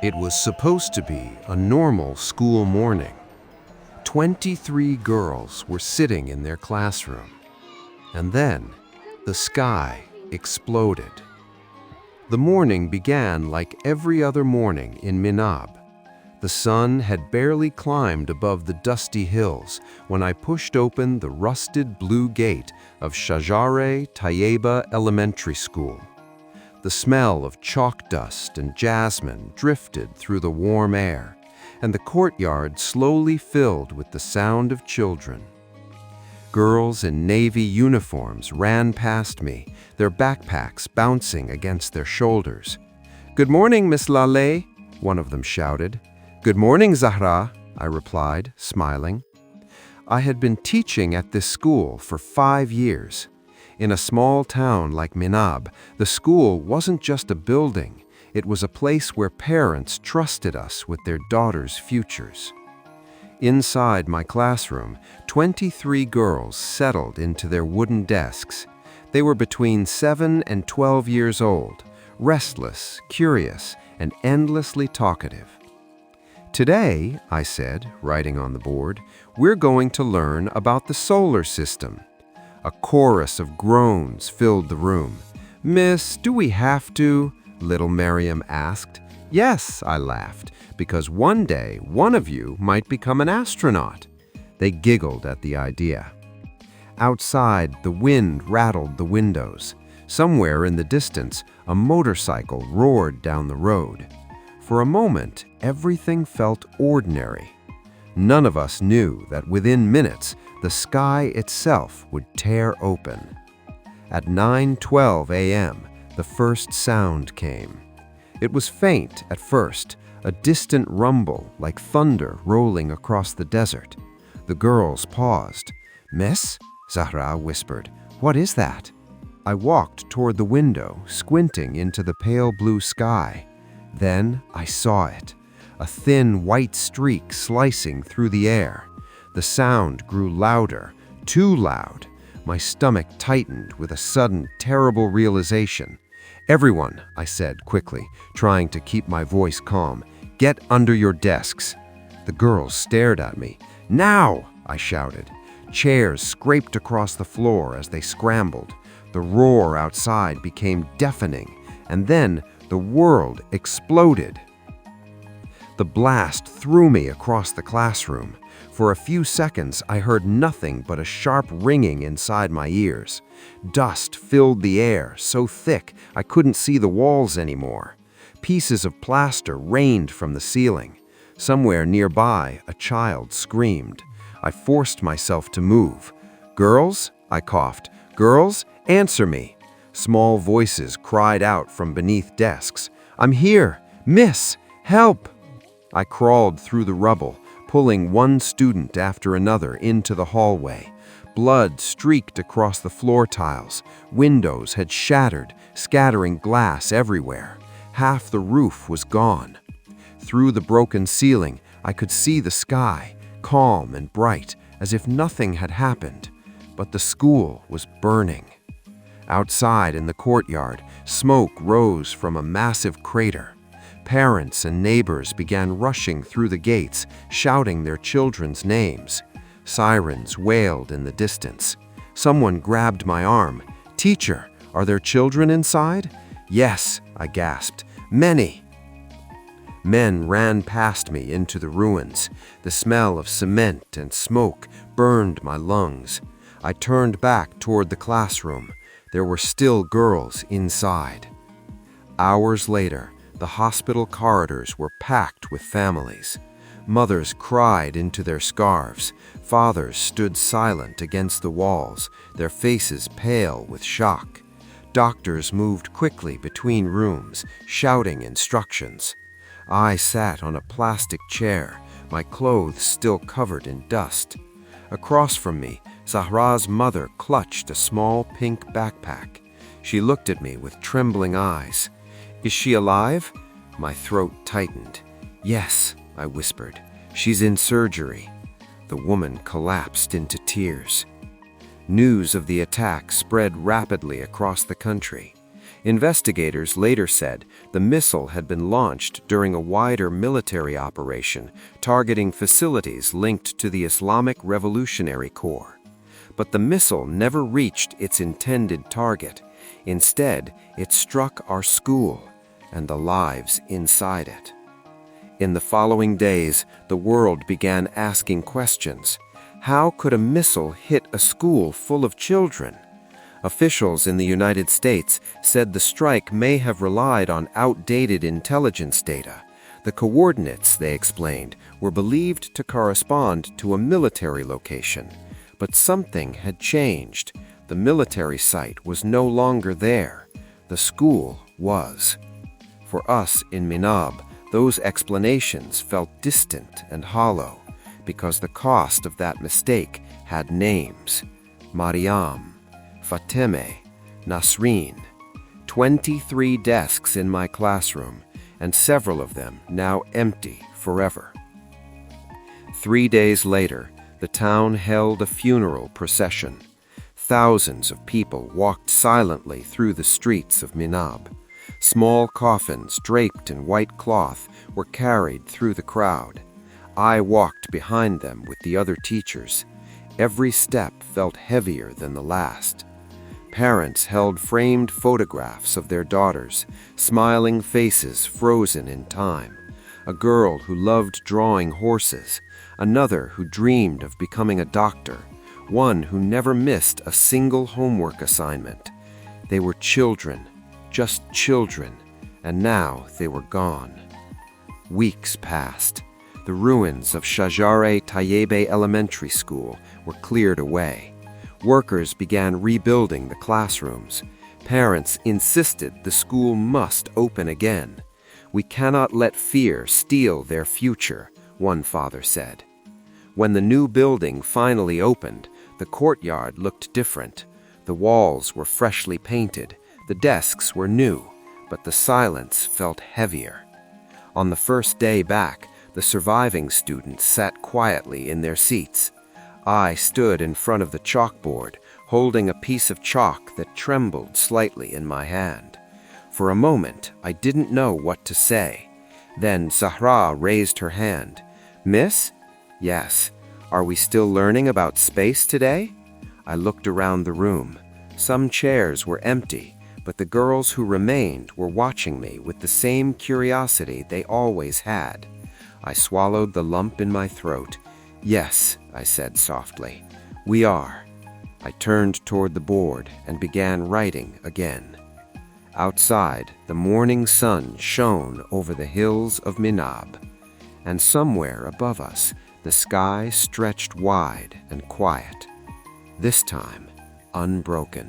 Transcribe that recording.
It was supposed to be a normal school morning. 23 girls were sitting in their classroom. And then, the sky exploded. The morning began like every other morning in Minab. The sun had barely climbed above the dusty hills when I pushed open the rusted blue gate of Shajareh Tayyebeh Elementary School. The smell of chalk dust and jasmine drifted through the warm air, and the courtyard slowly filled with the sound of children. Girls in navy uniforms ran past me, their backpacks bouncing against their shoulders. "Good morning, Miss Laleh," one of them shouted. "Good morning, Zahra," I replied, smiling. I had been teaching at this school for 5 years. In a small town like Minab, the school wasn't just a building, it was a place where parents trusted us with their daughters' futures. Inside my classroom, 23 girls settled into their wooden desks. They were between 7 and 12 years old, restless, curious, and endlessly talkative. "Today," I said, writing on the board, "we're going to learn about the solar system." A chorus of groans filled the room. "Miss, do we have to?" little Miriam asked. "Yes," I laughed, "because one day one of you might become an astronaut." They giggled at the idea. Outside, the wind rattled the windows. Somewhere in the distance, a motorcycle roared down the road. For a moment, everything felt ordinary. None of us knew that within minutes, the sky itself would tear open. At 9:12 a.m., the first sound came. It was faint at first, a distant rumble like thunder rolling across the desert. The girls paused. "Miss?" Zahra whispered. "What is that?" I walked toward the window, squinting into the pale blue sky. Then I saw it, a thin white streak slicing through the air. The sound grew louder, too loud. My stomach tightened with a sudden, terrible realization. "Everyone," I said quickly, trying to keep my voice calm, "get under your desks." The girls stared at me. "Now!" I shouted. Chairs scraped across the floor as they scrambled. The roar outside became deafening, and then the world exploded. The blast threw me across the classroom. For a few seconds, I heard nothing but a sharp ringing inside my ears. Dust filled the air, so thick I couldn't see the walls anymore. Pieces of plaster rained from the ceiling. Somewhere nearby, a child screamed. I forced myself to move. "Girls?" I coughed. "Girls, answer me." Small voices cried out from beneath desks. "I'm here! Miss, help!" I crawled through the rubble, pulling one student after another into the hallway. Blood streaked across the floor tiles. Windows had shattered, scattering glass everywhere. Half the roof was gone. Through the broken ceiling, I could see the sky, calm and bright, as if nothing had happened. But the school was burning. Outside in the courtyard, smoke rose from a massive crater. Parents and neighbors began rushing through the gates, shouting their children's names. Sirens wailed in the distance. Someone grabbed my arm. "Teacher, are there children inside?" "Yes," I gasped. "Many." Men ran past me into the ruins. The smell of cement and smoke burned my lungs. I turned back toward the classroom. There were still girls inside. Hours later, the hospital corridors were packed with families. Mothers cried into their scarves. Fathers stood silent against the walls, their faces pale with shock. Doctors moved quickly between rooms, shouting instructions. I sat on a plastic chair, my clothes still covered in dust. Across from me, Zahra's mother clutched a small pink backpack. She looked at me with trembling eyes. "Is she alive?" My throat tightened. "Yes," I whispered. "She's in surgery." The woman collapsed into tears. News of the attack spread rapidly across the country. Investigators later said the missile had been launched during a wider military operation targeting facilities linked to the Islamic Revolutionary Corps. But the missile never reached its intended target. Instead, it struck our school and the lives inside it. In the following days, the world began asking questions. How could a missile hit a school full of children? Officials in the United States said the strike may have relied on outdated intelligence data. The coordinates, they explained, were believed to correspond to a military location. But something had changed. The military site was no longer there. The school was. For us in Minab, those explanations felt distant and hollow because the cost of that mistake had names. Mariam, Fateme, Nasreen. 23 desks in my classroom, and several of them now empty forever. 3 days later, the town held a funeral procession. Thousands of people walked silently through the streets of Minab. Small coffins draped in white cloth were carried through the crowd. I walked behind them with the other teachers. Every step felt heavier than the last. Parents held framed photographs of their daughters, smiling faces frozen in time. A girl who loved drawing horses, another who dreamed of becoming a doctor, one who never missed a single homework assignment. They were children, just children, and now they were gone. Weeks passed. The ruins of Shajareh Tayyebeh Elementary School were cleared away. Workers began rebuilding the classrooms. Parents insisted the school must open again. "We cannot let fear steal their future," one father said. When the new building finally opened, the courtyard looked different. The walls were freshly painted. The desks were new, but the silence felt heavier. On the first day back, the surviving students sat quietly in their seats. I stood in front of the chalkboard, holding a piece of chalk that trembled slightly in my hand. For a moment, I didn't know what to say. Then Zahra raised her hand. "Miss?" "Yes. Are we still learning about space today?" I looked around the room. Some chairs were empty, but the girls who remained were watching me with the same curiosity they always had. I swallowed the lump in my throat. "Yes," I said softly, "we are." I turned toward the board and began writing again. Outside, the morning sun shone over the hills of Minab, and somewhere above us, the sky stretched wide and quiet, this time unbroken.